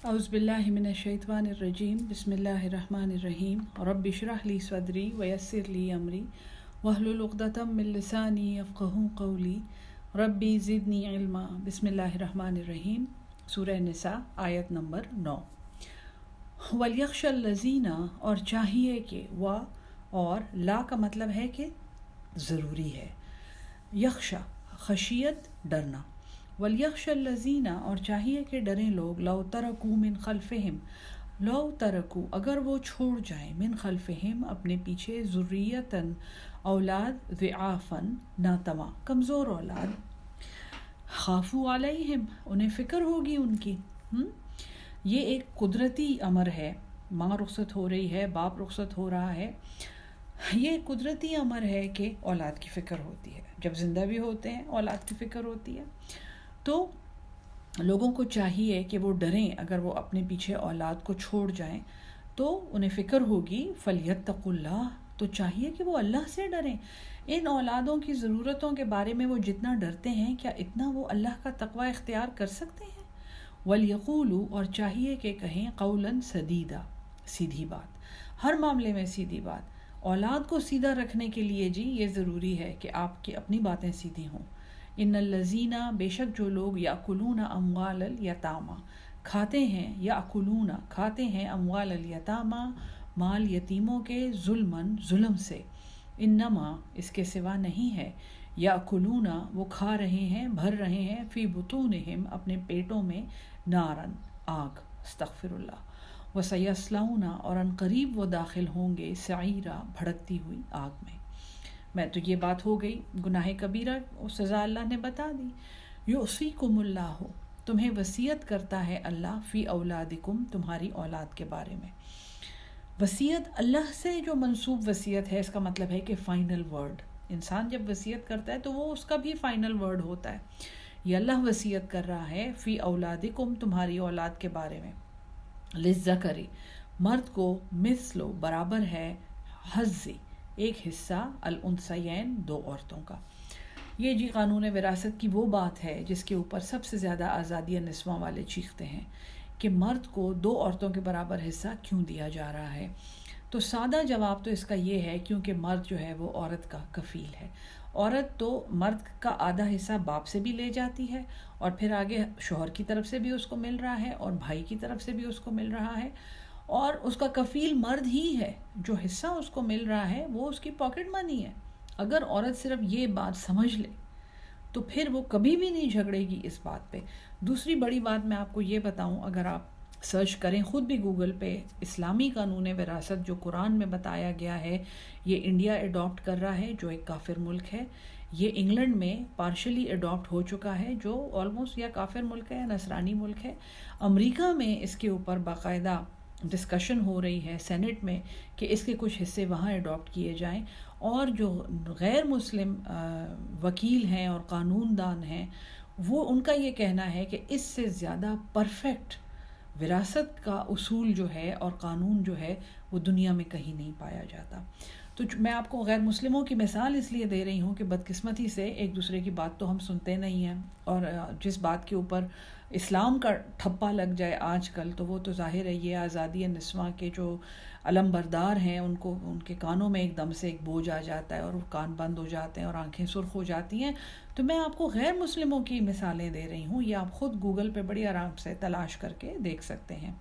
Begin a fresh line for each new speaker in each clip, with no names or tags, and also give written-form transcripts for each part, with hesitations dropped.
اعوذ باللہ من الشیطان الرجیم بسم اللہ الرحمن الرحیم رب اشرح لی صدری ویسر لی امری واحلل عقدۃ من لسانی یفقہوا قولی ربی زدنی علما۔ بسم اللہ الرحمن الرحیم، سورہ نساء آیت نمبر 9۔ وَلْيَخْشَ الَّذِينَ، اور چاہیے کہ اور لا کا مطلب ہے کہ ضروری ہے، یخشا خشیت ڈرنا، وَلْيَخْشَ الَّذِينَ، اور چاہیے کہ ڈریں لوگ، لو ترکوا من خلفہم، لو ترکوا اگر وہ چھوڑ جائیں، من خلفہم اپنے پیچھے، ذریتاً اولاد، ضعافاً ناتواں کمزور اولاد، خافوا علیہم انہیں فکر ہوگی ان کی۔ یہ ایک قدرتی امر ہے، ماں رخصت ہو رہی ہے، باپ رخصت ہو رہا ہے، یہ قدرتی امر ہے کہ اولاد کی فکر ہوتی ہے، جب زندہ بھی ہوتے ہیں اولاد کی فکر ہوتی ہے۔ تو لوگوں کو چاہیے کہ وہ ڈریں، اگر وہ اپنے پیچھے اولاد کو چھوڑ جائیں تو انہیں فکر ہوگی، فَلْيَتَّقُوا اللَّهَ، تو چاہیے کہ وہ اللہ سے ڈریں۔ ان اولادوں کی ضرورتوں کے بارے میں وہ جتنا ڈرتے ہیں، کیا اتنا وہ اللہ کا تقوی اختیار کر سکتے ہیں؟ وَلْيَقُولُوا، اور چاہیے کہ کہیں، قَوْلًا سَدِيدًا، سیدھی بات، ہر معاملے میں سیدھی بات۔ اولاد کو سیدھا رکھنے کے لیے جی یہ ضروری ہے کہ آپ کی اپنی باتیں سیدھی ہوں۔ ان الذین، بے شک جو لوگ، یاکلون اموال الیتامی، کھاتے ہیں، یاکلون کھاتے ہیں، اموال الیتامی مال یتیموں کے، ظلماً ظلم سے، انما اس کے سوا نہیں ہے، یاکلون وہ کھا رہے ہیں، بھر رہے ہیں، فی بطونہم اپنے پیٹوں میں، ناراً آگ، استغفر اللہ، وسیصلون اور ان قریب وہ داخل ہوں گے، سعیرا بھڑکتی ہوئی آگ میں۔ میں تو یہ بات ہو گئی گناہ کبیرہ، سزا اللہ نے بتا دی۔ یوصیکم اللہ، تمہیں وصیت کرتا ہے اللہ، فی اولادکم تمہاری اولاد کے بارے میں۔ وصیت اللہ سے جو منسوب وصیت ہے، اس کا مطلب ہے کہ فائنل ورڈ، انسان جب وصیت کرتا ہے تو وہ اس کا بھی فائنل ورڈ ہوتا ہے۔ یہ اللہ وصیت کر رہا ہے، فی اولادکم تمہاری اولاد کے بارے میں، للذکر مرد کو، مثل برابر ہے، حظ ایک حصہ، الانثیین دو عورتوں کا۔ یہ جی قانون وراثت کی وہ بات ہے جس کے اوپر سب سے زیادہ آزادی نسواں والے چیختے ہیں کہ مرد کو دو عورتوں کے برابر حصہ کیوں دیا جا رہا ہے۔ تو سادہ جواب تو اس کا یہ ہے، کیونکہ مرد جو ہے وہ عورت کا کفیل ہے۔ عورت تو مرد کا آدھا حصہ باپ سے بھی لے جاتی ہے، اور پھر آگے شوہر کی طرف سے بھی اس کو مل رہا ہے، اور بھائی کی طرف سے بھی اس کو مل رہا ہے، اور اس کا کفیل مرد ہی ہے۔ جو حصہ اس کو مل رہا ہے وہ اس کی پاکٹ منی ہے۔ اگر عورت صرف یہ بات سمجھ لے تو پھر وہ کبھی بھی نہیں جھگڑے گی اس بات پہ۔ دوسری بڑی بات میں آپ کو یہ بتاؤں، اگر آپ سرچ کریں خود بھی گوگل پہ، اسلامی قانون وراثت جو قرآن میں بتایا گیا ہے، یہ انڈیا اڈاپٹ کر رہا ہے جو ایک کافر ملک ہے۔ یہ انگلینڈ میں پارشلی اڈاپٹ ہو چکا ہے جو آلموسٹ یا کافر ملک ہے یا نصرانی ملک ہے۔ امریکہ میں اس کے اوپر باقاعدہ ڈسکشن ہو رہی ہے سینٹ میں کہ اس کے کچھ حصے وہاں اڈاپٹ کیے جائیں، اور جو غیر مسلم وکیل ہیں اور قانون دان ہیں، وہ ان کا یہ کہنا ہے کہ اس سے زیادہ پرفیکٹ وراثت کا اصول جو ہے اور قانون جو ہے وہ دنیا میں کہیں نہیں پایا جاتا۔ تو میں آپ کو غیر مسلموں کی مثال اس لیے دے رہی ہوں کہ بدقسمتی سے ایک دوسرے کی بات تو ہم سنتے نہیں ہیں، اور جس بات کے اوپر اسلام کا ٹھپا لگ جائے آج کل تو وہ تو ظاہر ہے یہ آزادی نسواں کے جو علم بردار ہیں ان کو، ان کے کانوں میں ایک دم سے ایک بوجھ آ جاتا ہے، اور وہ کان بند ہو جاتے ہیں اور آنکھیں سرخ ہو جاتی ہیں۔ تو میں آپ کو غیر مسلموں کی مثالیں دے رہی ہوں، یہ آپ خود گوگل پہ بڑی آرام سے تلاش کر کے دیکھ سکتے ہیں۔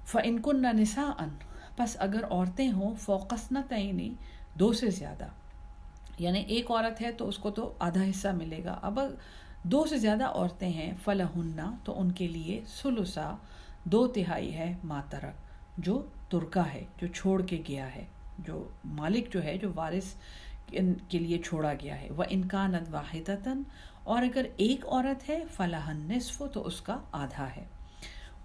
فَإِن كُنَّ نِسَاءً، پس اگر عورتیں ہوں، فوق اثنتین دو سے زیادہ، یعنی ایک عورت ہے تو اس کو تو آدھا حصہ ملے گا، اب دو سے زیادہ عورتیں ہیں، فَلَهُنَّ تو ان کے لیے، ثلثا دو تہائی ہے، ما ترک جو ترکا ہے، جو چھوڑ کے گیا ہے، جو مالک جو ہے، جو وارث کے لیے چھوڑا گیا ہے۔ وَإِن كَانَتْ وَاحِدَةً، اور اگر ایک عورت ہے، فَلَهَا النِّصْفُ تو اس کا آدھا ہے۔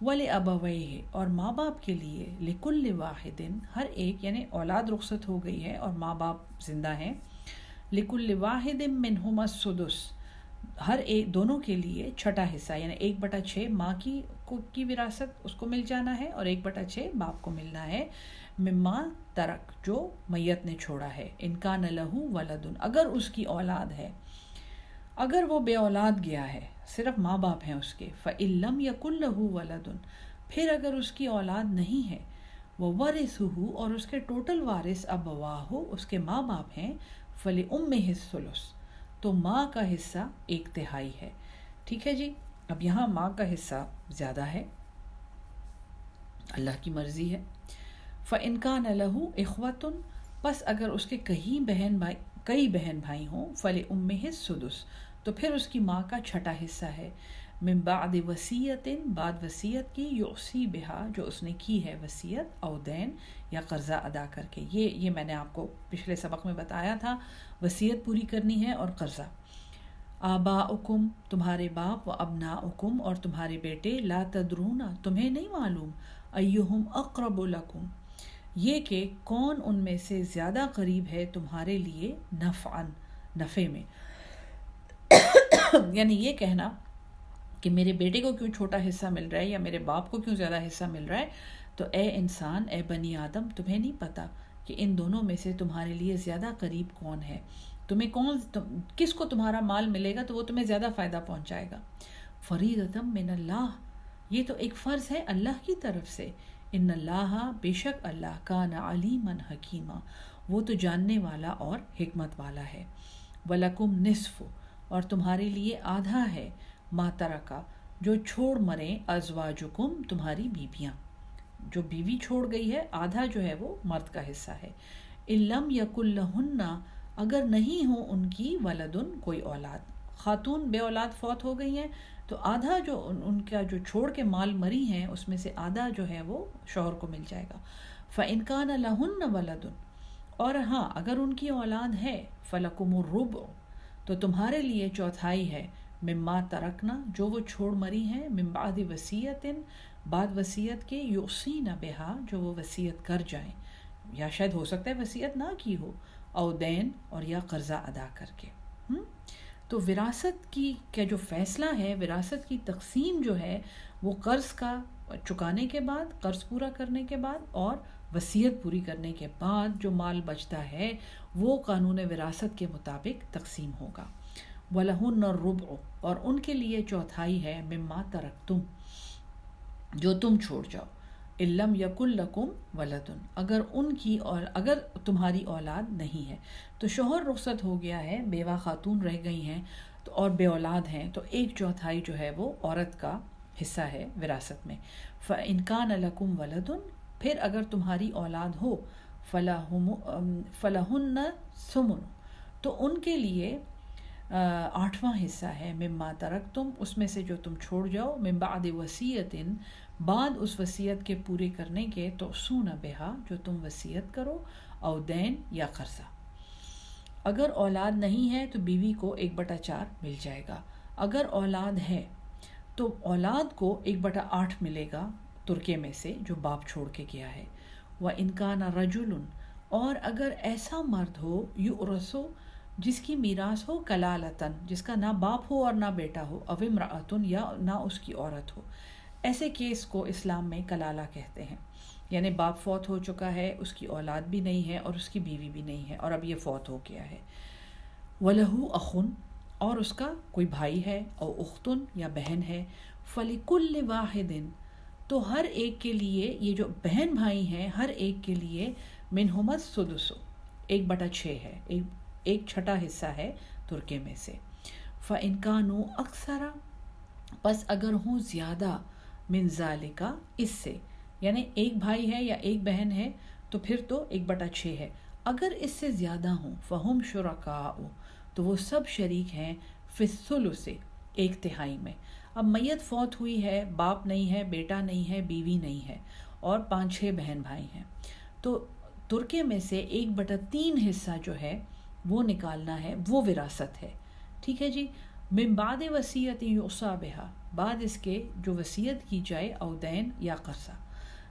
وَلِأَبَوَيْهِ اور ماں باپ کے لیے، لِكُلِّ وَاحِدٍ ہر ایک، یعنی اولاد رخصت ہو گئی ہے اور ماں باپ زندہ ہیں، لِكُلِّ وَاحِدٍ مِّنْهُمَا السُّدُسُ ہر ایک دونوں کے لیے چھٹا حصہ، یعنی 1/6 ماں کی وراثت اس کو مل جانا ہے، اور 1/6 باپ کو ملنا ہے، مما ترک جو میت نے چھوڑا ہے، ان کان لہ ولد اگر اس کی اولاد ہے، اگر وہ بے اولاد گیا ہے، صرف ماں باپ ہیں اس کے. فَإِلَّمْ يَكُنْ لَهُ وَلَدٌ پھر اگر اس کی اولاد نہیں ہے, وَوَرِثُهُ اور اس کے ٹوٹل وارث ابواہ اس کے ماں باپ ہیں, فَلِأُمِّهِ الثُّلُث تو ماں کا حصہ 1/3 ہے. ٹھیک ہے جی. اب یہاں ماں کا حصہ زیادہ ہے, اللہ کی مرضی ہے. فَإِنْ كَانَ لَهُ إِخْوَةٌ پس اگر اس کے کئی بہن بھائی ہوں, فَلِأُمِّهِ السُّدُسُ تو پھر اس کی ماں کا 6 حصہ ہے. من بعد وصیت بعد وصیت کی, یوصی بہا جو اس نے کی ہے وصیت, او دین یا قرضہ ادا کر کے. یہ میں نے آپ کو پچھلے سبق میں بتایا تھا, وصیت پوری کرنی ہے اور قرضہ. آباؤکم تمہارے باپ, و ابناؤکم اور تمہارے بیٹے, لا تدرون تمہیں نہیں معلوم, ایہم اقرب لکم یہ کہ کون ان میں سے زیادہ قریب ہے تمہارے لیے, نفعاً نفع میں. یعنی یہ کہنا کہ میرے بیٹے کو کیوں چھوٹا حصہ مل رہا ہے یا میرے باپ کو کیوں زیادہ حصہ مل رہا ہے, تو اے انسان, اے بنی آدم, تمہیں نہیں پتا کہ ان دونوں میں سے تمہارے لیے زیادہ قریب کون ہے, کس کو تمہارا مال ملے گا تو وہ تمہیں زیادہ فائدہ پہنچائے گا. فریضۃ من اللہ یہ تو ایک فرض ہے اللہ کی طرف سے. ان اللہ بے شک اللہ, کان علیما حکیما وہ تو جاننے والا اور حکمت والا ہے. ولکم نصف اور تمہارے لیے آدھا ہے, ما ترکا جو چھوڑ مریں, ازواجکم تمہاری بیویاں, جو بیوی چھوڑ گئی ہے آدھا جو ہے وہ مرد کا حصہ ہے. ان لم یکن لہن اگر نہیں ہو ان کی, ولدن کوئی اولاد, خاتون بے اولاد فوت ہو گئی ہیں تو آدھا جو ان کا جو چھوڑ کے مال مری ہیں اس میں سے آدھا جو ہے وہ شوہر کو مل جائے گا. فَإِنْ كَانَ لَهُنَّ وَلَدٌ اور ہاں اگر ان کی اولاد ہے, فَلَكُمُ الرُّبُعُ تو تمہارے لیے 1/4 ہے, مما ترکنا جو وہ چھوڑ مری ہیں, من بعد وصیت بعد وصیت کے, یوصین بہا جو وہ وصیت کر جائیں, یا شاید ہو سکتا ہے وصیت نہ کی ہو, او دین اور یا قرضہ ادا کر کے. تو وراثت کی کا جو فیصلہ ہے, وراثت کی تقسیم جو ہے وہ قرض کا چکانے کے بعد, قرض پورا کرنے کے بعد اور وصیت پوری کرنے کے بعد جو مال بچتا ہے وہ قانون وراثت کے مطابق تقسیم ہوگا. وَلَهُنَّ الرُّبُعُ اور ان کے لیے 1/4 ہے, مما ترکتم جو تم چھوڑ جاؤ, ان لم یکن لکم ولدن اگر تمہاری اولاد نہیں ہے. تو شوہر رخصت ہو گیا ہے, بیوہ خاتون رہ گئی ہیں تو اور بے اولاد ہیں, تو 1/4 جو ہے وہ عورت کا حصہ ہے وراثت میں. فَإِنْ كَانَ لَكُمْ وَلَدٌ پھر اگر تمہاری اولاد ہو, فَلَهُنَّ ثُمُنُ تو ان کے لیے 8واں حصہ ہے, مما ترکتم اس میں سے جو تم چھوڑ جاؤ, من بعد وصیت بعد اس وصیت کے پورے کرنے کے, تو سون بہا جو تم وصیت کرو, او دین یا قرضہ. اگر اولاد نہیں ہے تو بیوی کو 1/4 مل جائے گا. اگر اولاد ہے تو اولاد کو 1/8 ملے گا ترکے میں سے جو باپ چھوڑ کے گیا ہے. وَإِنْ كَانَ رَجُلٌ اور اگر ایسا مرد ہو, یُؤْرَثُ جس کی میراث ہو, کلالتن جس کا نہ باپ ہو اور نہ بیٹا ہو, او امرأتن یا نہ اس کی عورت ہو. ایسے کیس کو اسلام میں کلالہ کہتے ہیں, یعنی باپ فوت ہو چکا ہے, اس کی اولاد بھی نہیں ہے اور اس کی بیوی بھی نہیں ہے, اور اب یہ فوت ہو گیا ہے. وَلَهُ أَخٌ اور اس کا کوئی بھائی ہے, او اختن یا بہن ہے, فَلِكُلِّ وَاحِدٍ تو ہر ایک کے لیے, یہ جو بہن بھائی ہیں ہر ایک کے لیے, مِنْهُمَا السُّدُسُ 1/6 ہے, 1/6 حصہ ہے ترکے میں سے. فَإِنْ كَانُوا أَكْثَرَ پس اگر ہوں زیادہ, من ذالکا اس سے, یعنی ایک بھائی ہے یا ایک بہن ہے تو پھر تو 1/6 ہے. اگر اس سے زیادہ ہوں, فہم شرکاء تو وہ سب شریک ہیں, فی الثلث 1/3 میں. اب میت فوت ہوئی ہے, باپ نہیں ہے, بیٹا نہیں ہے, بیوی نہیں ہے, اور 5-6 بہن بھائی ہیں, تو ترکے میں سے 1/3 حصہ جو ہے وہ نکالنا ہے, وہ وراثت ہے. ٹھیک ہے جی. من بعد وصیت یوصی بہا بعد اس کے جو وصیت کی جائے, او دین یا قرضہ.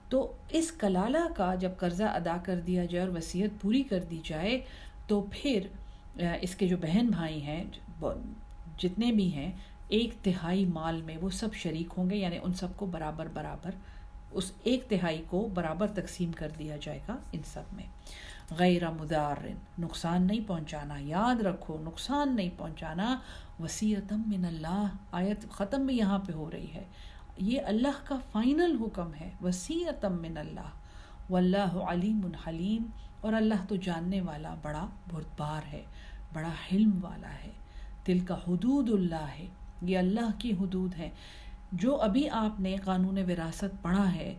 تو اس کلالہ کا جب قرضہ ادا کر دیا جائے اور وصیت پوری کر دی جائے تو پھر اس کے جو بہن بھائی ہیں جتنے بھی ہیں, 1/3 مال میں وہ سب شریک ہوں گے, یعنی ان سب کو برابر اس 1/3 کو برابر تقسیم کر دیا جائے گا ان سب میں. غیر مضار، نقصان نہیں پہنچانا، یاد رکھو نقصان نہیں پہنچانا، وصیۃ من اللہ، آیت ختم بھی یہاں پہ ہو رہی ہے، یہ اللہ کا فائنل حکم ہے، وصیۃ من اللہ، واللہ علیم حلیم، اور اللہ تو جاننے والا بڑا بردبار ہے، بڑا حلم والا ہے۔ تلک حدود اللہ ہے، یہ اللہ کی حدود ہیں۔ جو ابھی آپ نے قانون وراثت پڑھا ہے،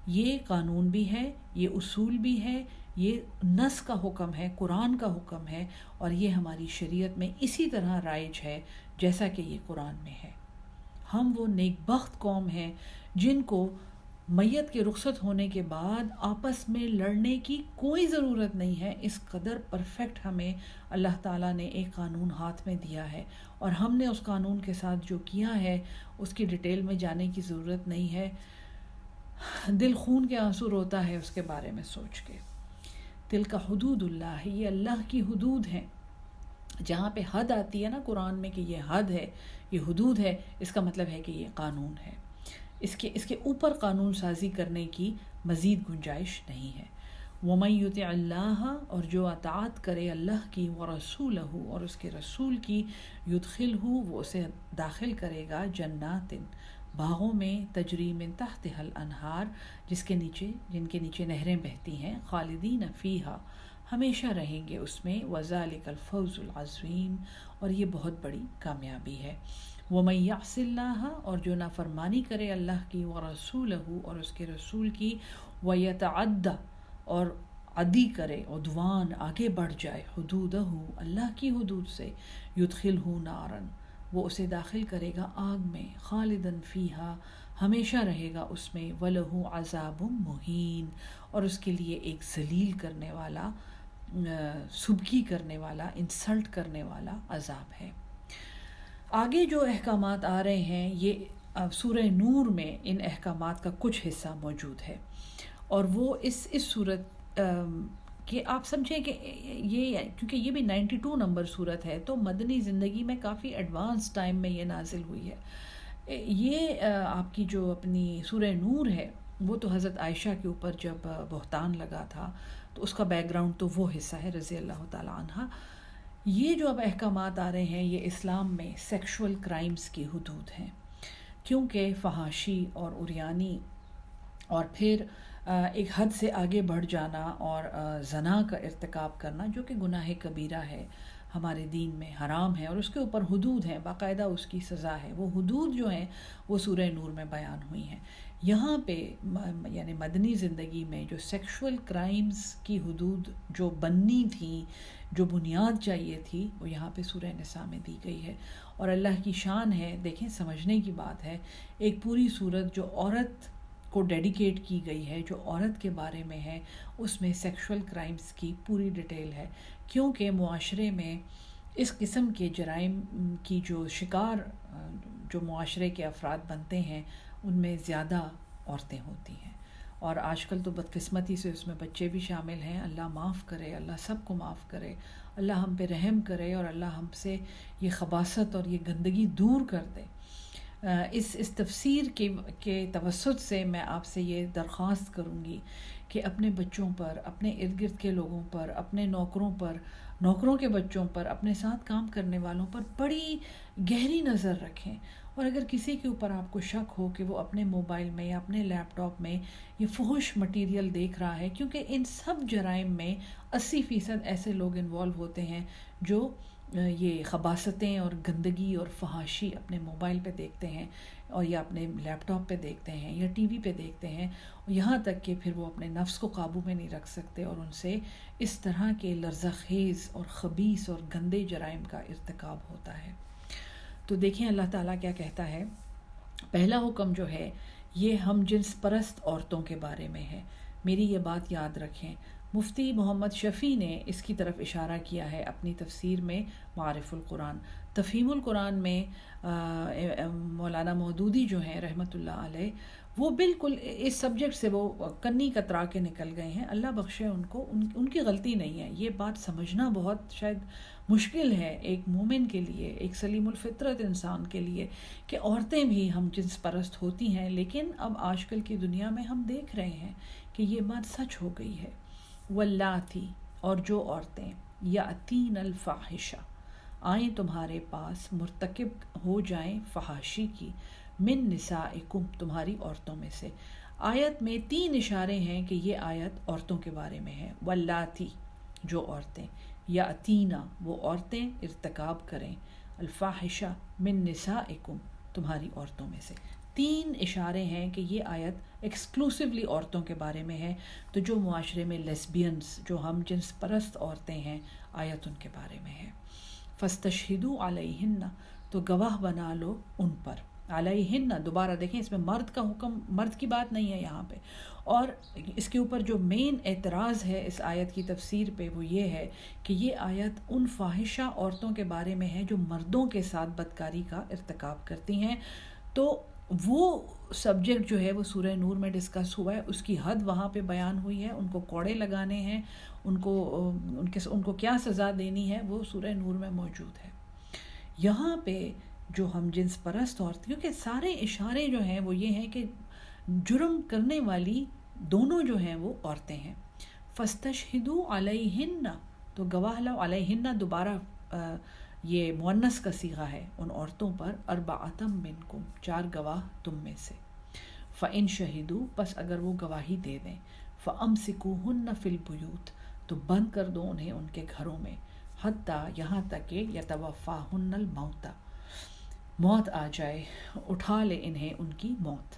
یہ قانون بھی ہے، یہ اصول بھی ہے، یہ نص کا حکم ہے، قرآن کا حکم ہے، اور یہ ہماری شریعت میں اسی طرح رائج ہے جیسا کہ یہ قرآن میں ہے۔ ہم وہ نیک بخت قوم ہیں جن کو میت کے رخصت ہونے کے بعد آپس میں لڑنے کی کوئی ضرورت نہیں ہے، اس قدر پرفیکٹ ہمیں اللہ تعالیٰ نے ایک قانون ہاتھ میں دیا ہے، اور ہم نے اس قانون کے ساتھ جو کیا ہے اس کی ڈیٹیل میں جانے کی ضرورت نہیں ہے، دل خون کے آنسو روتا ہے اس کے بارے میں سوچ کے۔ تلک حدود اللہ، یہ اللہ کی حدود ہیں۔ جہاں پہ حد آتی ہے نا قرآن میں کہ یہ حد ہے، یہ حدود ہے، اس کا مطلب ہے کہ یہ قانون ہے، اس کے اوپر قانون سازی کرنے کی مزید گنجائش نہیں ہے۔ وَمَن يُطِعِ اللَّهَ، اور جو اطاعت کرے اللہ کی، وَرَسُولَهُ، اور اس کے رسول کی، يُدْخِلْهُ، وہ اسے داخل کرے گا، جنات، باغوں میں، تجری من تحتها الانہار، جن کے نیچے نہریں بہتی ہیں، خالدین فیہا، ہمیشہ رہیں گے اس میں، وَذَلِكَ الْفَوْزُ الْعَظِيمُ، اور یہ بہت بڑی کامیابی ہے۔ وَمَن يَعْصِ اللَّهَ، اور جو نافرمانی کرے اللہ کی، وَرَسُولَهُ، اور اس کے رسول کی، وَيَتَعَدَّ، اور عدی کرے، عدوان، آگے بڑھ جائے، حدودہ، اللہ کی حدود سے، یدخلہ نارن، وہ اسے داخل کرے گا آگ میں، خالدن فیہا، ہمیشہ رہے گا اس میں، وَلَہُ عَذَابٌ مُہین، اور اس کے لیے ایک ذلیل کرنے والا، سبکی کرنے والا، انسلٹ کرنے والا عذاب ہے۔ آگے جو احکامات آ رہے ہیں، یہ سورہ نور میں ان احکامات کا کچھ حصہ موجود ہے، اور وہ اس صورت کہ آپ سمجھیں کہ یہ، کیونکہ یہ بھی 92 نمبر صورت ہے، تو مدنی زندگی میں کافی ایڈوانس ٹائم میں یہ نازل ہوئی ہے۔ یہ آپ کی جو اپنی سورہ نور ہے، وہ تو حضرت عائشہ کے اوپر جب بہتان لگا تھا تو اس کا بیک گراؤنڈ تو وہ حصہ ہے رضی اللہ تعالیٰ عنہ۔ یہ جو اب احکامات آ رہے ہیں، یہ اسلام میں سیکشول کرائمز کی حدود ہیں، کیونکہ فحاشی اور عریانی، اور پھر ایک حد سے آگے بڑھ جانا اور زنا کا ارتکاب کرنا، جو کہ گناہ کبیرہ ہے، ہمارے دین میں حرام ہے، اور اس کے اوپر حدود ہیں، باقاعدہ اس کی سزا ہے۔ وہ حدود جو ہیں وہ سورہ نور میں بیان ہوئی ہیں۔ یہاں پہ یعنی مدنی زندگی میں جو سیکشول کرائمز کی حدود جو بننی تھیں، جو بنیاد چاہیے تھی، وہ یہاں پہ سورہ نساء میں دی گئی ہے، اور اللہ کی شان ہے، دیکھیں سمجھنے کی بات ہے، ایک پوری سورت جو عورت کو ڈیڈیکیٹ کی گئی ہے، جو عورت کے بارے میں ہے، اس میں سیکشول کرائمز کی پوری ڈیٹیل ہے، کیونکہ معاشرے میں اس قسم کے جرائم کی جو شکار جو معاشرے کے افراد بنتے ہیں، ان میں زیادہ عورتیں ہوتی ہیں، اور آج کل تو بدقسمتی سے اس میں بچے بھی شامل ہیں۔ اللہ معاف کرے، اللہ سب کو معاف کرے، اللہ ہم پہ رحم کرے، اور اللہ ہم سے یہ خباثت اور یہ گندگی دور کر دے۔ اس تفسیر کے توسط سے میں آپ سے یہ درخواست کروں گی کہ اپنے بچوں پر، اپنے ارد گرد کے لوگوں پر، اپنے نوکروں پر، نوکروں کے بچوں پر، اپنے ساتھ کام کرنے والوں پر بڑی گہری نظر رکھیں، اور اگر کسی کے اوپر آپ کو شک ہو کہ وہ اپنے موبائل میں یا اپنے لیپ ٹاپ میں یہ فحش مٹیریل دیکھ رہا ہے، کیونکہ ان سب جرائم میں 80% ایسے لوگ انوالو ہوتے ہیں جو یہ خباثتیں اور گندگی اور فحاشی اپنے موبائل پہ دیکھتے ہیں، اور یا اپنے لیپ ٹاپ پہ دیکھتے ہیں، یا ٹی وی پہ دیکھتے ہیں، یہاں تک کہ پھر وہ اپنے نفس کو قابو میں نہیں رکھ سکتے، اور ان سے اس طرح کے لرزہ خیز اور خبیث اور گندے جرائم کا ارتکاب ہوتا ہے۔ تو دیکھیں اللہ تعالیٰ کیا کہتا ہے۔ پہلا حکم جو ہے یہ ہم جنس پرست عورتوں کے بارے میں ہے۔ میری یہ بات یاد رکھیں، مفتی محمد شفیع نے اس کی طرف اشارہ کیا ہے اپنی تفسیر میں معارف القرآن۔ تفہیم القرآن میں مولانا مودودی جو ہیں رحمۃ اللہ علیہ، وہ بالکل اس سبجیکٹ سے وہ کنی کترا کے نکل گئے ہیں، اللہ بخشے ان کو، ان کی غلطی نہیں ہے۔ یہ بات سمجھنا بہت شاید مشکل ہے ایک مومن کے لیے، ایک سلیم الفطرت انسان کے لیے، کہ عورتیں بھی ہم جنس پرست ہوتی ہیں، لیکن اب آج کل کی دنیا میں ہم دیکھ رہے ہیں کہ یہ بات سچ ہو گئی ہے۔ واللاتی، اور جو عورتیں یاتین الفاحشہ آئیں تمہارے پاس، مرتکب ہو جائیں فحاشی کی، من نسائکم تمہاری عورتوں میں سے۔ آیت میں 3 اشارے ہیں کہ یہ آیت عورتوں کے بارے میں ہے۔ واللاتی جو عورتیں، یاتینا وہ عورتیں ارتکاب کریں، الفاحشہ من نسائکم تمہاری عورتوں میں سے۔ 3 اشارے ہیں کہ یہ آیت ایکسکلوسیولی عورتوں کے بارے میں ہے۔ تو جو معاشرے میں لیسبینز، جو ہم جنس پرست عورتیں ہیں، آیت ان کے بارے میں ہے۔ فاستشہدوا علیہن تو گواہ بنا لو ان پر، علیہن دوبارہ دیکھیں اس میں مرد کا حکم، مرد کی بات نہیں ہے یہاں پہ۔ اور اس کے اوپر جو مین اعتراض ہے اس آیت کی تفسیر پہ وہ یہ ہے کہ یہ آیت ان فاحشہ عورتوں کے بارے میں ہے جو مردوں کے ساتھ بدکاری کا ارتکاب کرتی ہیں۔ تو وہ سبجیکٹ جو ہے وہ سورہ نور میں ڈسکس ہوا ہے، اس کی حد وہاں پہ بیان ہوئی ہے، ان کو کوڑے لگانے ہیں، ان کو کیا سزا دینی ہے وہ سورہ نور میں موجود ہے۔ یہاں پہ جو ہم جنس پرست عورت، کیونکہ سارے اشارے جو ہیں وہ یہ ہیں کہ جرم کرنے والی دونوں جو ہیں وہ عورتیں ہیں۔ فاستشہدوا علیہن تو گواہ لاؤ، علیہن دوبارہ یہ مؤنث کا صیغہ ہے، ان عورتوں پر، اربعۃ منکم 4 گواہ تم میں سے۔ فإن شہدوا پس اگر وہ گواہی دے دیں، فأمسکوہن فی البیوت تو بند کر دو انہیں ان کے گھروں میں، حتیٰ یہاں تک کہ یتوفاہن الموت موت آ جائے، اٹھا لے انہیں ان کی موت۔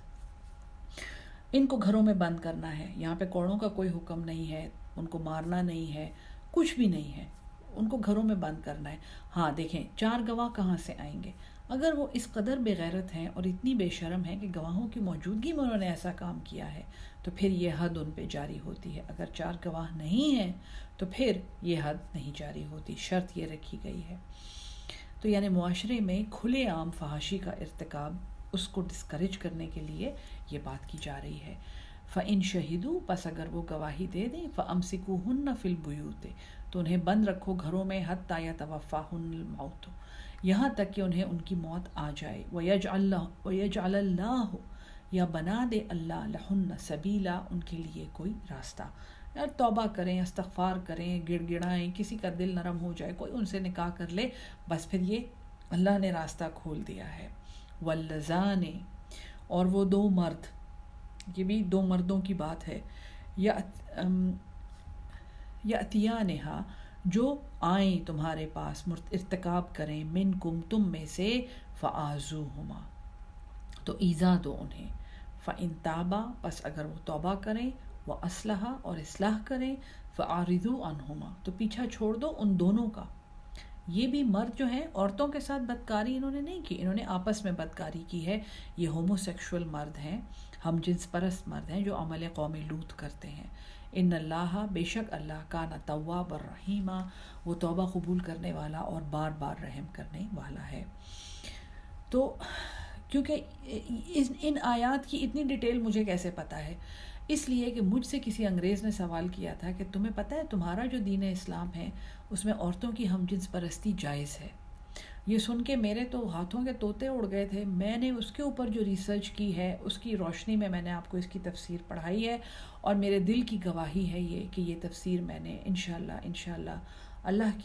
ان کو گھروں میں بند کرنا ہے، یہاں پہ کوڑوں کا کوئی حکم نہیں ہے، ان کو مارنا نہیں ہے، کچھ بھی نہیں ہے، ان کو گھروں میں بند کرنا ہے۔ ہاں دیکھیں 4 گواہ کہاں سے آئیں گے؟ اگر وہ اس قدر بے غیرت ہیں اور اتنی بے شرم ہیں کہ گواہوں کی موجودگی میں انہوں نے ایسا کام کیا ہے تو پھر یہ حد ان پہ جاری ہوتی ہے۔ اگر 4 گواہ نہیں ہیں تو پھر یہ حد نہیں جاری ہوتی، شرط یہ رکھی گئی ہے۔ تو یعنی معاشرے میں کھلے عام فحاشی کا ارتکاب، اس کو ڈسکریج کرنے کے لیے یہ بات کی جا رہی ہے۔ فَإِن شَهِدُوا پس اگر وہ گواہی دے دیں، فَأَمْسِكُوهُنَّ فِي الْبُيُوتِ تو انہیں بند رکھو گھروں میں، حَتَّى يَتَوَفَّاهُنَّ الْمَوْتُ یہاں تک کہ انہیں ان کی موت آ جائے، وَيَجْعَلَ اللَّهُ یا بنا دے اللہ لَهُنَّ سَبِيلًا ان کے لیے کوئی راستہ۔ یار توبہ کریں، استغفار کریں، گڑ گڑائیں، کسی کا دل نرم ہو جائے، کوئی ان سے نکاح کر لے، بس پھر یہ اللہ نے راستہ کھول دیا ہے۔ واللذان اور وہ 2 مرد، یہ بھی 2 مردوں کی بات ہے، یاتیانہا جو آئیں تمہارے پاس، ارتکاب کریں، منکم تم میں سے، فآذوہما تو ایذا دو انہیں، فإن تابا پس اگر وہ توبہ کریں، وأصلحا اور اصلاح کریں، فأعرضوا عنہما تو پیچھا چھوڑ دو ان دونوں کا۔ یہ بھی مرد جو ہیں عورتوں کے ساتھ بدکاری انہوں نے نہیں کی، انہوں نے آپس میں بدکاری کی ہے۔ یہ ہومو سیکشول مرد ہیں، ہم جنس پرست مرد ہیں جو عمل قوم لوط کرتے ہیں۔ ان اللہ بے شک اللہ کان تواب الرحیمہ وہ توبہ قبول کرنے والا اور بار بار رحم کرنے والا ہے۔ تو کیونکہ ان آیات کی اتنی ڈیٹیل مجھے کیسے پتہ ہے؟ اس لیے کہ مجھ سے کسی انگریز نے سوال کیا تھا کہ تمہیں پتہ ہے تمہارا جو دین اسلام ہے اس میں عورتوں کی ہم جنس پرستی جائز ہے۔ یہ سن کے میرے تو ہاتھوں کے طوطے اڑ گئے تھے۔ میں نے اس کے اوپر جو ریسرچ کی ہے اس کی روشنی میں میں نے آپ کو اس کی تفسیر پڑھائی ہے، اور میرے دل کی گواہی ہے یہ کہ یہ تفسیر میں نے انشاءاللہ اللہ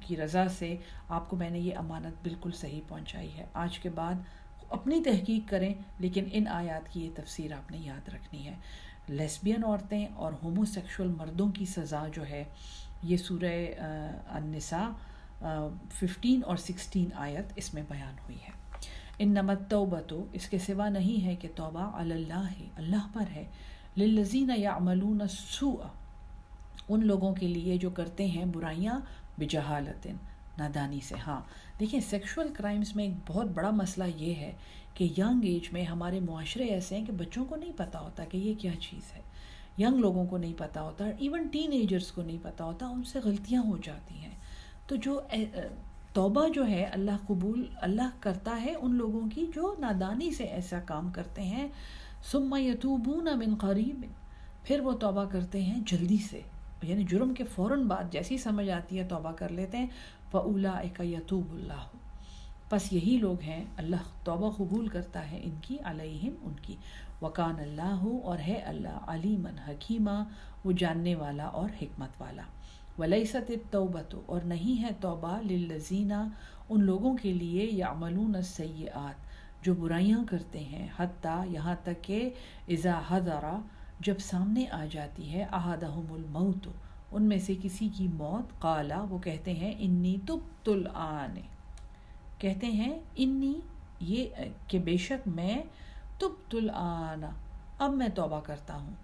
کی رضا سے آپ کو میں نے یہ امانت بالکل صحیح پہنچائی ہے۔ آج کے بعد اپنی تحقیق کریں، لیکن ان آیات کی یہ تفسیر آپ نے یاد رکھنی ہے۔ لیسبین عورتیں اور ہومو سیکشول مردوں کی سزا جو ہے یہ سورہ النساء 15 اور 16 آیت اس میں بیان ہوئی ہے۔ انما التوبۃ اس کے سوا نہیں ہے کہ توبہ علی اللہ پر ہے، للذین یعملون السوء ان لوگوں کے لیے جو کرتے ہیں برائیاں، بجہالت نادانی سے۔ ہاں دیکھیں سیکشول کرائمز میں ایک بہت بڑا مسئلہ یہ ہے کہ ینگ ایج میں ہمارے معاشرے ایسے ہیں کہ بچوں کو نہیں پتہ ہوتا کہ یہ کیا چیز ہے، ینگ لوگوں کو نہیں پتہ ہوتا، ایون ٹین ایجرز کو نہیں پتہ ہوتا، ان سے غلطیاں ہو جاتی ہیں۔ تو جو توبہ جو ہے اللہ کرتا ہے ان لوگوں کی جو نادانی سے ایسا کام کرتے ہیں۔ ثم یتوبون من قریب پھر وہ توبہ کرتے ہیں جلدی سے، یعنی جرم کے فوراً بعد جیسی سمجھ آتی ہے توبہ کر لیتے ہیں۔ فاولئک یتوب اللہ پس یہی لوگ ہیں اللہ توبہ قبول کرتا ہے ان کی، علیہم ان کی، وکان اللہ، اور ہے اللہ علیمًا حکیمہ، وہ جاننے والا اور حکمت والا۔ ولیست التوبۃ، اور نہیں ہے توبہ للذین، ان لوگوں کے لیے یعملون السیئات، جو برائیاں کرتے ہیں، حتیٰ یہاں تک کہ اذا حضر، جب سامنے آ جاتی ہے، احدہم الموت، ان میں سے کسی کی موت، قالا، وہ کہتے ہیں انی تبت الآن، کہتے ہیں انی، یہ کہ بے شک میں، تبت الآن، اب میں توبہ کرتا ہوں،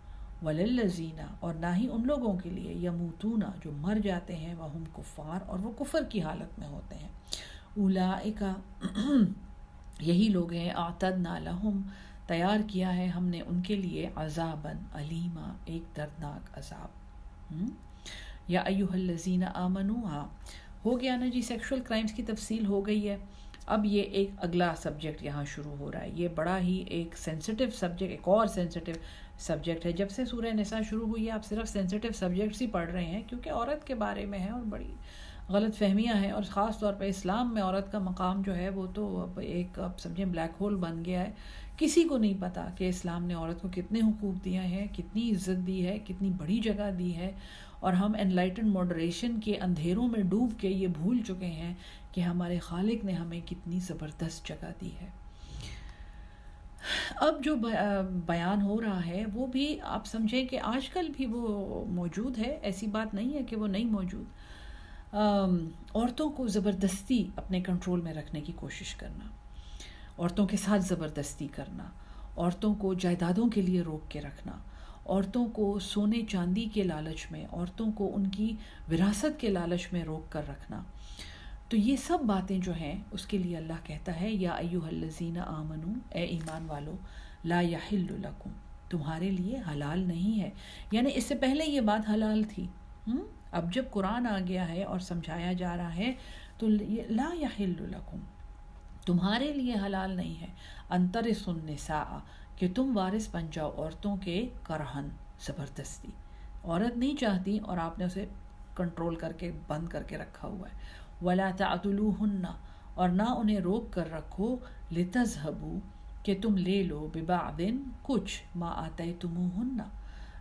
وللذین، اور نہ ہی ان لوگوں کے لیے، یموتون، جو مر جاتے ہیں، وہم کفار، اور وہ کفر کی حالت میں ہوتے ہیں، اولئک، یہی لوگ ہیں، اعتدنا لہم، تیار کیا ہے ہم نے ان کے لیے، عذابًا علیما، ایک دردناک عذاب۔ یا ایھا الذین آمنوا، ہاں ہو گیا نا جی، سیکشول کرائمز کی تفصیل ہو گئی ہے۔ اب یہ ایک اگلا سبجیکٹ یہاں شروع ہو رہا ہے، یہ بڑا ہی ایک سینسٹیو سبجیکٹ، ایک اور سینسٹیو سبجیکٹ ہے۔ جب سے سورہ نساء شروع ہوئی ہے آپ صرف سینسٹیو سبجیکٹس ہی پڑھ رہے ہیں، کیونکہ عورت کے بارے میں ہے اور بڑی غلط فہمیاں ہیں، اور خاص طور پہ اسلام میں عورت کا مقام جو ہے وہ تو اب ایک، اب سمجھیں بلیک ہول بن گیا ہے۔ کسی کو نہیں پتا کہ اسلام نے عورت کو کتنے حقوق دیے ہیں، کتنی عزت دی ہے، کتنی بڑی جگہ دی ہے، اور ہم انلائٹنڈ ماڈریشن کے اندھیروں میں ڈوب کے یہ بھول چکے ہیں کہ ہمارے خالق نے ہمیں کتنی زبردست جگہ دی ہے۔ اب جو بیان ہو رہا ہے وہ بھی آپ سمجھیں کہ آج کل بھی وہ موجود ہے، ایسی بات نہیں ہے کہ وہ نہیں موجود۔ عورتوں کو زبردستی اپنے کنٹرول میں رکھنے کی کوشش کرنا، عورتوں کے ساتھ زبردستی کرنا، عورتوں کو جائیدادوں کے لیے روک کے رکھنا، عورتوں کو سونے چاندی کے لالچ میں، عورتوں کو ان کی وراثت کے لالچ میں روک کر رکھنا، تو یہ سب باتیں جو ہیں اس کے لیے اللہ کہتا ہے یا ایھا الذین آمنو، اے ایمان والو، لا یحل لکم، تمہارے لیے حلال نہیں ہے، یعنی اس سے پہلے یہ بات حلال تھی، اب جب قرآن آ گیا ہے اور سمجھایا جا رہا ہے تو لا یحل لکم، تمہارے لیے حلال نہیں ہے، ان ترثوا النساء، کہ تم وارث بن جاؤ عورتوں کے، کرہن، زبردستی، عورت نہیں چاہتی اور آپ نے اسے کنٹرول کر کے بند کر کے رکھا ہوا ہے، ولا تعدلوہن، اور نہ انہیں روک کر رکھو، لتذہبوا، کہ تم لے لو، ببعض، کچھ، ما آتیتموہن،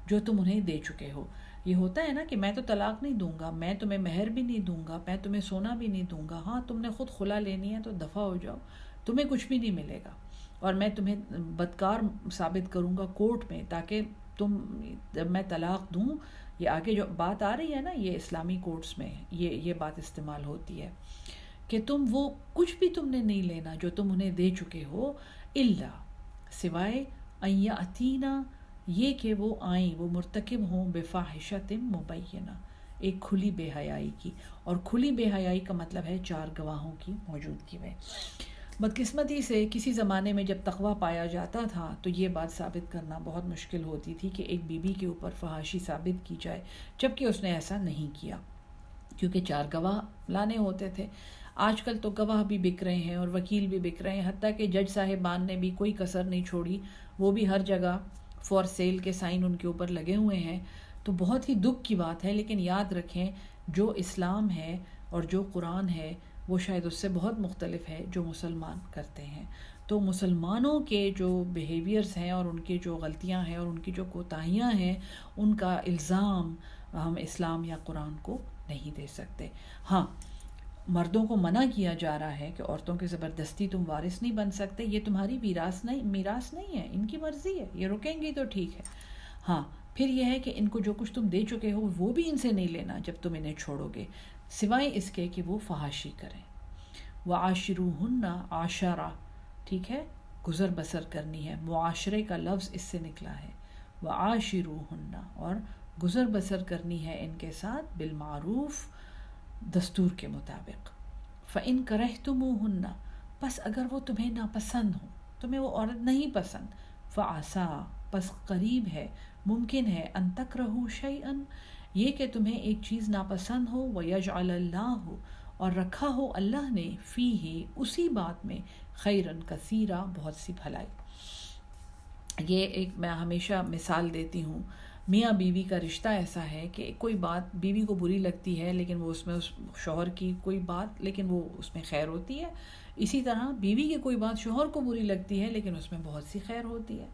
جو تم انہیں دے چکے ہو۔ یہ ہوتا ہے نا کہ میں تو طلاق نہیں دوں گا، میں تمہیں مہر بھی نہیں دوں گا، میں تمہیں سونا بھی نہیں دوں گا، ہاں تم نے خود خلا لینی ہے تو دفع ہو جاؤ، تمہیں کچھ بھی نہیں ملے گا، اور میں تمہیں بدکار ثابت کروں گا کورٹ میں، تاکہ تم، جب میں طلاق دوں، یہ آگے جو بات آ رہی ہے نا، یہ اسلامی کورٹس میں یہ بات استعمال ہوتی ہے کہ تم وہ کچھ بھی تم نے نہیں لینا جو تم انہیں دے چکے ہو، الا، سوائے، ان یاتینا، یہ کہ وہ آئیں، وہ مرتکب ہوں، بفاحشۃ مبینہ، ایک کھلی بے حیائی کی، اور کھلی بے حیائی کا مطلب ہے 4 گواہوں کی موجودگی میں۔ بدقسمتی سے کسی زمانے میں جب تقویٰ پایا جاتا تھا تو یہ بات ثابت کرنا بہت مشکل ہوتی تھی کہ ایک بیوی کے اوپر فحاشی ثابت کی جائے، جبکہ اس نے ایسا نہیں کیا، کیونکہ 4 گواہ لانے ہوتے تھے۔ آج کل تو گواہ بھی بک رہے ہیں اور وکیل بھی بک رہے ہیں، حتیٰ کہ جج صاحبان نے بھی کوئی کسر نہیں چھوڑی، وہ بھی ہر جگہ فور سیل کے سائن ان کے اوپر لگے ہوئے ہیں۔ تو بہت ہی دکھ کی بات ہے، لیکن یاد رکھیں جو اسلام ہے اور جو قرآن ہے وہ شاید اس سے بہت مختلف ہے جو مسلمان کرتے ہیں۔ تو مسلمانوں کے جو بیہیویئرز ہیں اور ان کی جو غلطیاں ہیں اور ان کی جو کوتاہیاں ہیں، ان کا الزام ہم اسلام یا قرآن کو نہیں دے سکتے۔ ہاں، مردوں کو منع کیا جا رہا ہے کہ عورتوں کی زبردستی تم وارث نہیں بن سکتے، یہ تمہاری میراث نہیں ہے، ان کی مرضی ہے، یہ رکیں گی تو ٹھیک ہے۔ ہاں، پھر یہ ہے کہ ان کو جو کچھ تم دے چکے ہو وہ بھی ان سے نہیں لینا جب تم انہیں چھوڑو گے، سوائے اس کے کہ وہ فحاشی کریں۔ وعاشروہن، عاشرہ، ٹھیک ہے، گزر بسر کرنی ہے، معاشرے کا لفظ اس سے نکلا ہے، وعاشروہن، اور گزر بسر کرنی ہے ان کے ساتھ، بالمعروف، دستور کے مطابق۔ فَإِن كَرِهْتُمُوهُنَّ، پس اگر وہ تمہیں ناپسند ہو، تمہیں وہ عورت نہیں پسند، فَعَسَىٰ، پس قریب ہے، ممکن ہے، أَن تَكْرَهُوا شَيْئًا، یہ کہ تمہیں ایک چیز ناپسند ہو، وَيَجْعَلَ اللَّهُ، اور رکھا ہو اللہ نے، فِيهِ، اسی بات میں، خَيْرًا كَثِيرًا، بہت سی بھلائی۔ یہ ایک میں ہمیشہ مثال دیتی ہوں، میاں بیوی کا رشتہ ایسا ہے کہ کوئی بات بیوی کو بری لگتی ہے لیکن وہ اس میں اس شوہر کی کوئی بات لیکن وہ اس میں خیر ہوتی ہے، اسی طرح بیوی کی کوئی بات شوہر کو بری لگتی ہے لیکن اس میں بہت سی خیر ہوتی ہے۔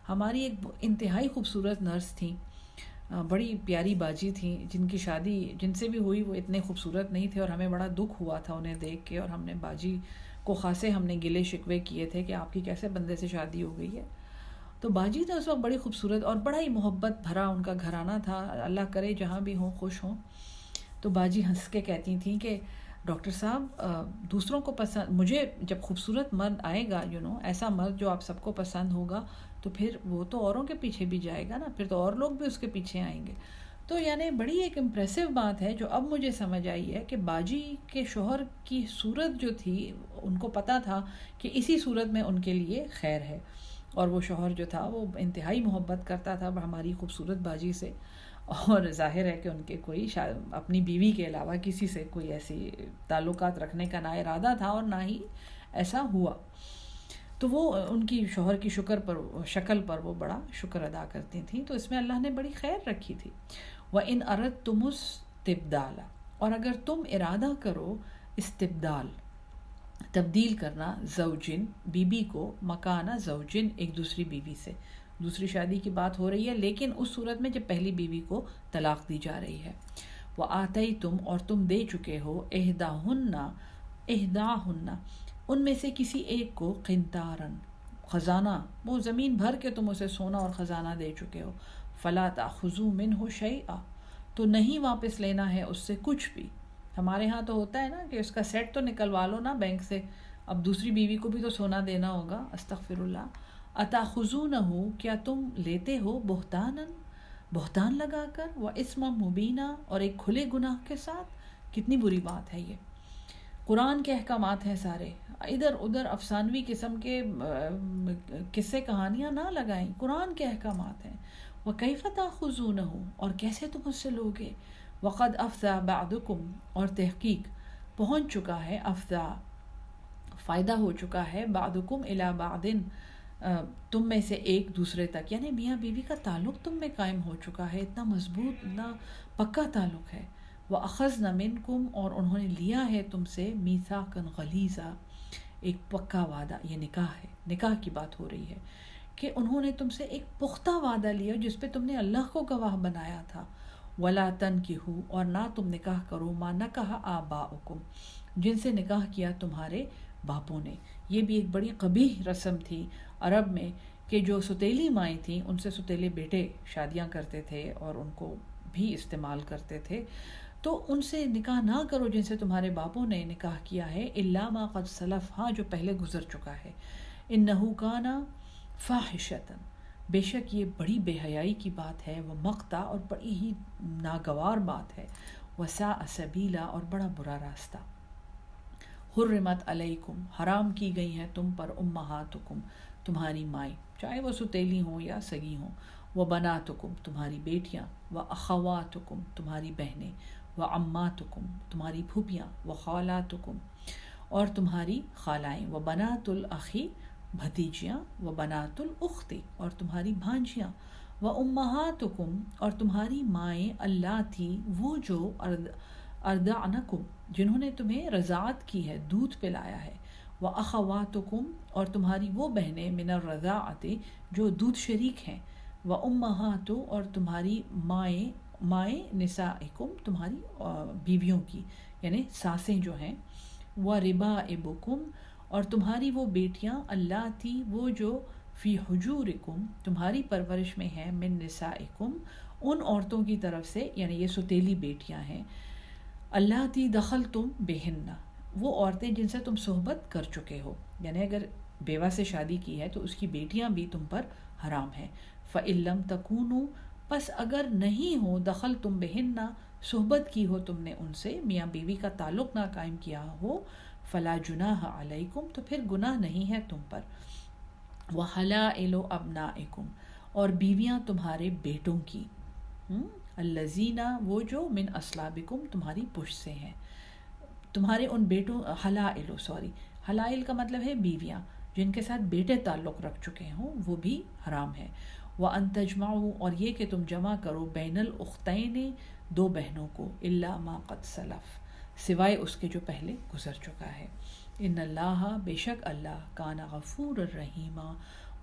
ہماری ایک انتہائی خوبصورت نرس تھیں، بڑی پیاری باجی تھیں، جن کی شادی جن سے بھی ہوئی وہ اتنے خوبصورت نہیں تھے، اور ہمیں بڑا دکھ ہوا تھا انہیں دیکھ کے، اور ہم نے باجی کو خاصے ہم نے گلے شکوے کیے تھے کہ آپ کی کیسے بندے سے شادی ہو گئی ہے۔ تو باجی تو اس وقت بڑی خوبصورت اور بڑا ہی محبت بھرا ان کا گھرانہ تھا، اللہ کرے جہاں بھی ہوں خوش ہوں۔ تو باجی ہنس کے کہتی تھیں کہ ڈاکٹر صاحب دوسروں کو پسند، مجھے جب خوبصورت مرد آئے گا ایسا مرد جو آپ سب کو پسند ہوگا تو پھر وہ تو اوروں کے پیچھے بھی جائے گا نا، پھر تو اور لوگ بھی اس کے پیچھے آئیں گے۔ تو یعنی بڑی ایک امپریسو بات ہے جو اب مجھے سمجھ آئی ہے کہ باجی کے شوہر کی صورت جو تھی ان کو پتہ تھا کہ اسی صورت میں ان کے لیے خیر ہے، اور وہ شوہر جو تھا وہ انتہائی محبت کرتا تھا ہماری خوبصورت باجی سے، اور ظاہر ہے کہ ان کے کوئی اپنی بیوی کے علاوہ کسی سے کوئی ایسی تعلقات رکھنے کا نہ ارادہ تھا اور نہ ہی ایسا ہوا۔ تو وہ ان کی شوہر کی شکل پر وہ بڑا شکر ادا کرتی تھیں، تو اس میں اللہ نے بڑی خیر رکھی تھی۔ وَإِنْ أَرَدْتُمُ اسْتِبْدَالَ، اور اگر تم ارادہ کرو استبدال، تبدیل کرنا، زوجن بیوی کو، مکانہ زوجن ایک دوسری بیوی سے، دوسری شادی کی بات ہو رہی ہے لیکن اس صورت میں جب پہلی بیوی کو طلاق دی جا رہی ہے۔ وَآتَيْتُمْ، اور تم دے چکے ہو، احداہن ان میں سے کسی ایک کو، قنطاراً خزانہ، وہ زمین بھر کے تم اسے سونا اور خزانہ دے چکے ہو، فَلَا تَأْخُذُوا مِنْهُ شَيْئًا، تو نہیں واپس لینا ہے اس سے کچھ بھی۔ ہمارے ہاں تو ہوتا ہے نا کہ اس کا سیٹ تو نکلوا لو نا بینک سے، اب دوسری بیوی کو بھی تو سونا دینا ہوگا، استغفر اللہ۔ اتاخذونہ، کیا تم لیتے ہو، بہتان لگا کر، واسما مبینہ، اور ایک کھلے گناہ کے ساتھ، کتنی بری بات ہے یہ۔ قرآن کے احکامات ہیں سارے، ادھر ادھر افسانوی قسم کے قصے کہانیاں نہ لگائیں، قرآن کے احکامات ہیں۔ وَكَيْفَ تَأْخُذُونَهُ، اور کیسے تم اس سے لوگے، وَقَدْ أَفْضَىٰ بَعْضُكُمْ، اور تحقیق پہنچ چکا ہے، أَفْضَىٰ فائدہ ہو چکا ہے، بَعْضُكُمْ إِلَىٰ بَعْضٍ تم میں سے ایک دوسرے تک، یعنی میاں بیوی کا تعلق تم میں قائم ہو چکا ہے، اتنا مضبوط اتنا پکا تعلق ہے۔ وَأَخَذْنَ مِنْكُمْ، اور انہوں نے لیا ہے تم سے، مِيثَاقًا غَلِيظًا ایک پکا وعدہ، یہ نکاح ہے، نکاح کی بات ہو رہی ہے کہ انہوں نے تم سے ایک پختہ وعدہ لیا جس پہ تم نے اللہ کو گواہ بنایا تھا۔ وَلَا تَنْكِحُوا، اور نہ تم نکاح کرو، مَا نَكَحَ آبَاؤُكُمْ جن سے نکاح کیا تمہارے باپوں نے۔ یہ بھی ایک بڑی قبیح رسم تھی عرب میں کہ جو ستیلی مائیں تھیں ان سے ستیلے بیٹے شادیاں کرتے تھے اور ان کو بھی استعمال کرتے تھے، تو ان سے نکاح نہ کرو جن سے تمہارے باپوں نے نکاح کیا ہے، الا ما قد سلف، ہاں جو پہلے گزر چکا ہے، انہ کان فاحشۃ، بے شک یہ بڑی بے حیائی کی بات ہے، وہ مقتا، اور بڑی ہی ناگوار بات ہے، وساء سبیلا، اور بڑا برا راستہ۔ حرمت علیکم، حرام کی گئی ہیں تم پر، امہاتکم تمہاری مائیں، چاہے وہ ستیلی ہوں یا سگی ہوں، وبناتکم تمہاری بیٹیاں، واخواتکم تمہاری بہنیں، وعماتکم تمہاری پھوپھیاں، وخالاتکم اور تمہاری خالائیں، وبنات الاخی بھتیجیاں، وبنات الاختی اور تمہاری بھانجیاں، وامہاتکم اور تمہاری مائیں، اللاتی وہ جو اردعنکم جنہوں نے تمہیں رضاعت کی ہے، دودھ پلایا ہے، وَأَخَوَاتُكُمْ اور تمہاری وہ بہنیں، من الرضاعت جو دودھ شریک ہیں، وَأُمَّهَاتُ اور تمہاری مائیں نسائکم تمہاری بیویوں کی، یعنی ساسیں جو ہیں، وَرِبَائِبُكُمْ اور تمہاری وہ بیٹیاں، اللاتی وہ جو فی حجورکم تمہاری پرورش میں ہیں، من نسائکم ان عورتوں کی طرف سے، یعنی یہ ستیلی بیٹیاں ہیں، اللاتی دخلتم بہن وہ عورتیں جن سے تم صحبت کر چکے ہو، یعنی اگر بیوہ سے شادی کی ہے تو اس کی بیٹیاں بھی تم پر حرام ہیں۔ فَإِن لَمْ تَكُونُوا پس اگر نہیں ہو، دخلتم بہن صحبت کی ہو تم نے ان سے، میاں بیوی کا تعلق نہ قائم کیا ہو، فلا جناح علیکم تو پھر گناہ نہیں ہے تم پر، وحلائل ابنائکم اور بیویاں تمہارے بیٹوں کی، الذین وہ جو من اصلابکم تمہاری پشت سے ہیں، تمہارے ان بیٹوں، حلائل کا مطلب ہے بیویاں جن کے ساتھ بیٹے تعلق رکھ چکے ہوں، وہ بھی حرام ہے۔ وَأَن تَجْمَعُوا اور یہ کہ تم جمع کرو بین الأختین دو بہنوں کو إِلَّا مَا قَدْ سَلَف سوائے اس کے جو پہلے گزر چکا ہے. ان اللہ بے شک اللہ کان غفور الرحیم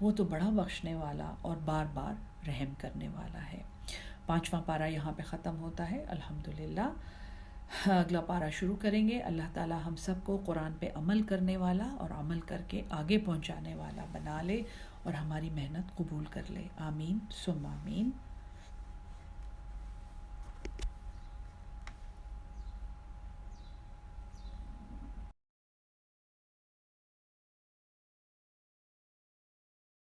وہ تو بڑا بخشنے والا اور بار بار رحم کرنے والا ہے. 5واں پارہ یہاں پہ ختم ہوتا ہے الحمدللہ. اگلا پارہ شروع کریں گے. اللہ تعالی ہم سب کو قرآن پہ عمل کرنے والا اور عمل کر کے آگے پہنچانے والا بنا لے اور ہماری محنت قبول کر لے. آمین ثم آمین.